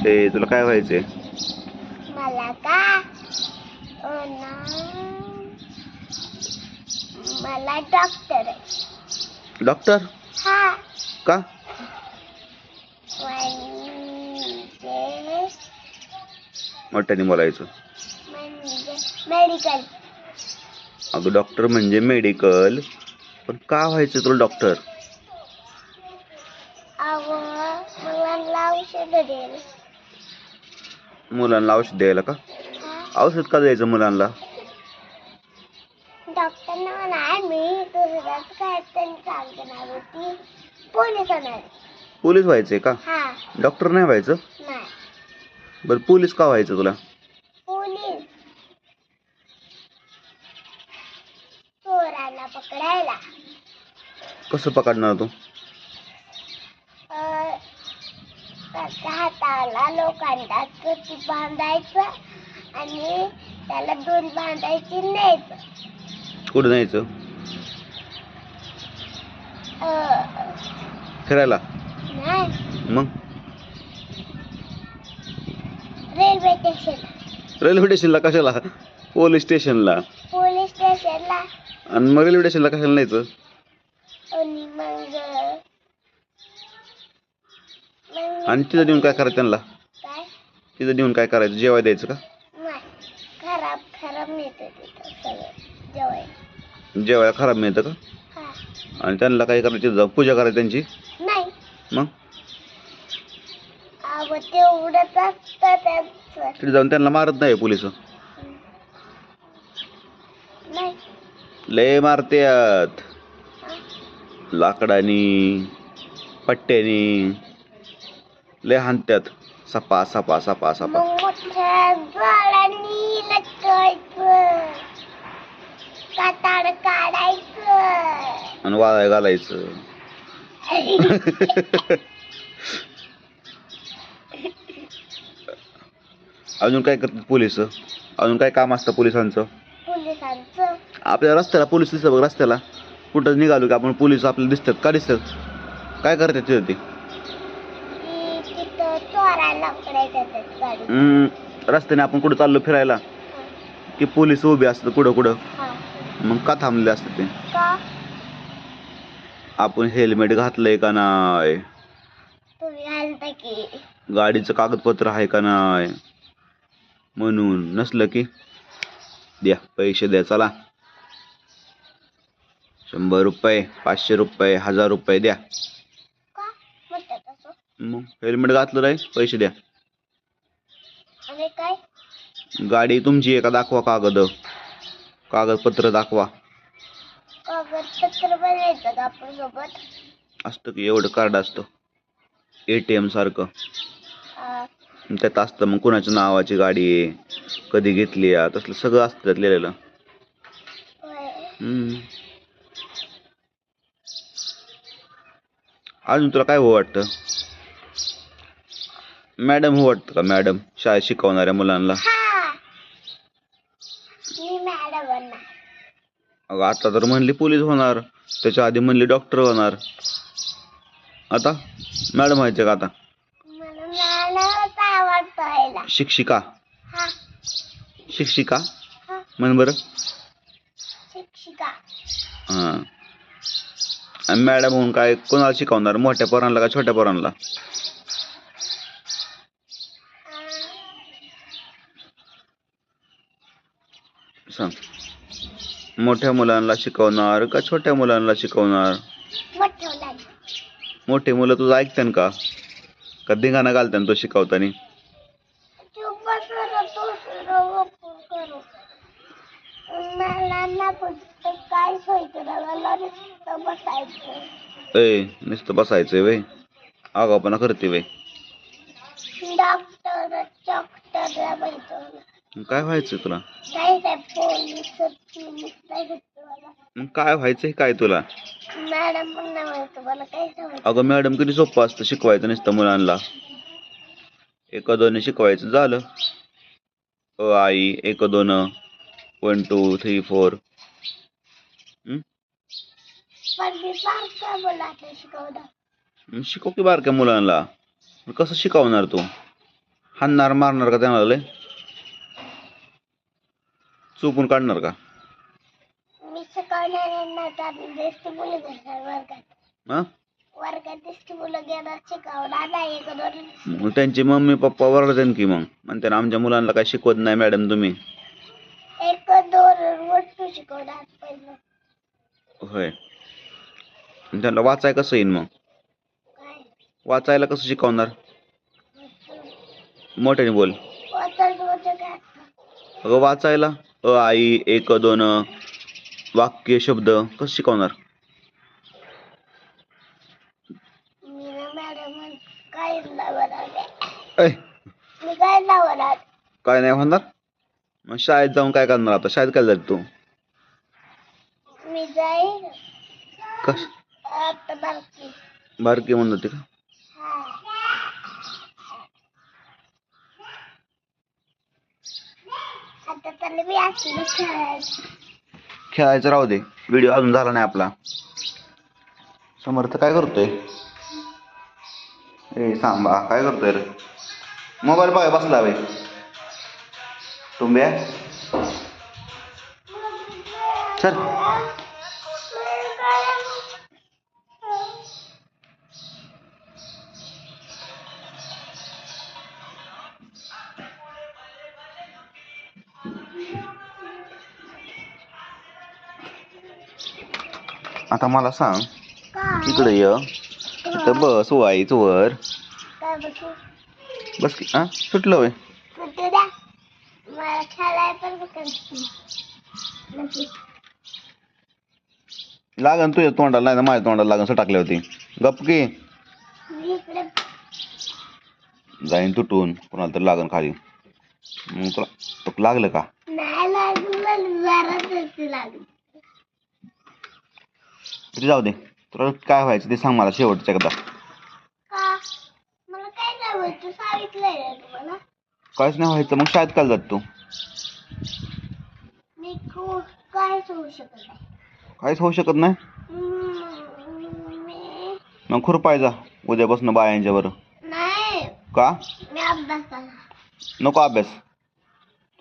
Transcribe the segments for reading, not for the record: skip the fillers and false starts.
तुला काय व्हायचंय? मला का ना मला डॉक्टर डॉक्टर? हा का? म्हणजे मोठ्याने बोलायचं. मेडिकल. अगं डॉक्टर म्हणजे मेडिकल, पण का व्हायचं तुला डॉक्टर? मुलांना औषध द्यायला. मुलांना औषध द्यायला का? औषध का द्यायचं मुलांना? डॉक्टर नाही मी दुसऱ्याच काय तरी सांगणार होती. पोलीस होणार. पोलीस व्हायचंय का? हा. डॉक्टर नाही व्हायचं? नाही. बरं पोलीस का व्हायचं तुला? पोलीस चोराला पकडायला. कसं पकडणार तू? त्याच्या हाताला लोखंडात रस्सी बांधायचं आणि त्याला दोन बांधायची न्यायचं. कुठं न्यायचं? फिरायला? नाही, मग रेल्वे स्टेशन. रेल्वे स्टेशनला कशाला? पोलीस स्टेशनला. पोलीस स्टेशनला. आणि मग रेल्वे स्टेशनला कशाला न्यायचं? आणि मग आणि तिथं देऊन काय करायचं त्यांना? काय? तिथं देऊन काय करायचं? जेवाय द्यायचं का? नाही, खराब खराब मिळतं तिथं सगळं जेवायला. जेवायला खराब मिळतं का? हा. आणि त्यांना काय करायचं? तिथं जाऊन पूजा करायची त्यांची? नाही. मग तेवढंच असतं त्यांचं. तिथे जाऊन त्यांना मारत नाही पोलिस? नाही. लय मारत्यात लाकडानी, पट्ट्यानी लय हाणत्यात. सपा सपा सपा सपा. मग मोठ्या झाडांनी लटकायचं, कातड काढायचं आणि वाळाय घालायचं. अजून काय करतात पोलिस? अजून काय काम असतं पोलिसांचं? पोलिसांचं आपल्या रस्त्याला पोलीस दिसतात बघ. रस्त्याला कुठं निघालो की आपण पोलीस आपल्याला दिसतात का? दिसतात. काय करतात तिथं ते? तिथं चोराला पकडायचं गाडी. रस्त्याने आपण कुठं चाललो फिरायला की पोलीस उभे असतात कुठं कुठं. मग का थांबले असतात ते? का? आपण हेल्मेट घातलंय का नाही, तुम्ही घालता की गाडीचं कागदपत्र आहे का नाही म्हणून. नसलं की द्या पैसे द्या, चला 100 रुपये, 500 रुपये, 1000 रुपये द्या. का म्हणतात असं? मग हेल्मेट घातलं नाही, पैसे द्या. आणि काय? गाडी तुमची आहे का दाखवा, कागदपत्र दाखवा. कागदपत्र बनायचं का आपण सोबत? असतं की एवढं कार्ड असतं ATM सारखं. त्यात असतं मग कुणाच्या नावाची गाडी आहे, कधी घेतली आहे, तसलं सगळं असतं त्यात लिहिलेलं. अजून तुला काय हो वाटतं? मॅडम हो वाटतं का? मॅडम शाळेत शिकवणाऱ्या मुलांना? मी मॅडम होणार. अगं आता तर म्हणली पोलीस होणार, त्याच्या आधी म्हणली डॉक्टर होणार, आता मॅडम व्हायचं का? आता मला मॅडमच आवडतं. शिक्षिका? हा. शिक्षिका हा. म्हण बरं. शिक्षिका. हां. आणि मॅडम म्हणून काय कोणाला शिकवणार? मोठ्या पोरांना का छोट्या पोरांना? सांग. मोठ्या मुलांना शिकवणार का छोट्या मुलांना शिकवणार? मोठे मुलं तुझं ऐकतात का? का धिंगाणा घालतात तो शिकवताना? नुसतं बसायचंय वय? आगाऊपणा करते वय? काय व्हायचं तुला? मग काय व्हायचंय काय तुला? अगं मॅडम किती सोपं असतं शिकवायचं नुसतं मुलांना. 1 2 शिकवायचं झालं. आई 1 2 1 2 3 4. शिकव की बारक्या मुलांना. कसं शिकवणार तू? हाणणार मारणार का त्यांना लय चुपून काढणार का? मी शिकवणार यांना दिसती मुलं घेणार वर्गात. हा वर्गात दिसती मुलं घेणार शिकवणार नाही एक दोन. मग त्यांची मम्मी पप्पा ओरडतात की मग म्हणते ना आमच्या मुलांना काय शिकवत नाही मॅडम तुम्ही. एक दोन वस्तू शिकवणार पहिलं. होय त्यांना वाचाय कसं येईन मग? काय वाचायला कसं शिकवणार? मोठ्याने बोल. वाचायचं काय? अगं वाचायला आई एक दोन वाक्य शब्द कसं शिकवणार? मी ना मॅडम काय लावणार ऐ मी काय लावणार. काय नाही होणार. मग शाळेत जाऊन काय करणार आता? शाळेत काय जाते तू? मी जाईल कस आता बारकी. बारकी म्हणून जाते का? आता तर मी असली खेळायची. खेळायचं राहू दे. व्हिडिओ अजून झाला नाही आपला. समर्थ काय करतोय? ए सांबा काय करतोय रे? मोबाईल बघाय बसला बाई टुंब्या. चल आता मला सांग इकडे ये. इथं बस वाईच वर काय बसू बस की. हा सुटलं होय. सुट्टी द्या मला खेळायला पण बघायची. लागन तुझ्या तोंडाला नाही तर माझ्या तोंडाला लागन असं टाकली होती. गप की इकडे जाईन तुटून कोणाला तर लागन खाली. मग तुला लागलं का? नाही लागलं जराच लागलं. तरी जाऊ दे. तुला काय व्हायचं ते सांग मला शेवटच्या एकदा. का मला काय नाही होत सांगितलंय ना तुम्हाला. काहीच नाही व्हायचं मग शाळेत काय जात तू? मी खूप काहीच होऊ शकत नाही. काहीच होऊ शकत नाही. मी मग खुरपायचा उद्यापासून बायांच्या बरं. नाही का मी अभ्यासाला नको अभ्यास.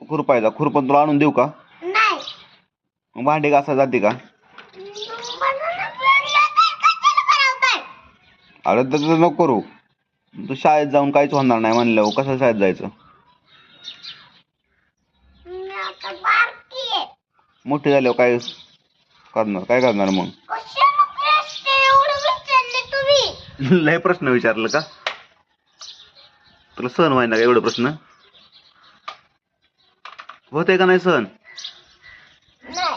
तू खुरपायचा खुरपण तुला आणून देऊ का? नाही. मग भांडी घासायला जाते का? अरे तर नको करू. तू शाळेत जाऊन काहीच होणार नाही म्हणल्यावर कसं शाळेत जायचं? मी आता बारकी आहे. मोठी झाल्यावर काय करणार? काय करणार मग? कशाला प्रश्न एवढं विचारले तुम्ही? लय प्रश्न विचारलं का? तुला सहन व्हायना का एवढं प्रश्न? होतंय का नाही सहन? नाही.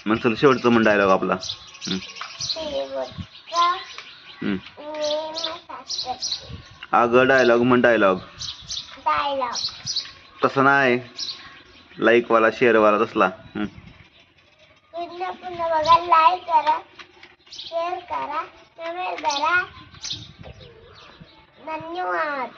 मग चल शेवटचं म्हण डायलॉग आपला. अगं डायलॉग म्हण डायलॉग. डायलॉग तसं नाही लाईक वाला शेअर वाला तसला. पुन्हा पुन्हा बघा. लाईक करा शेअर करा कमेंट करा. धन्यवाद.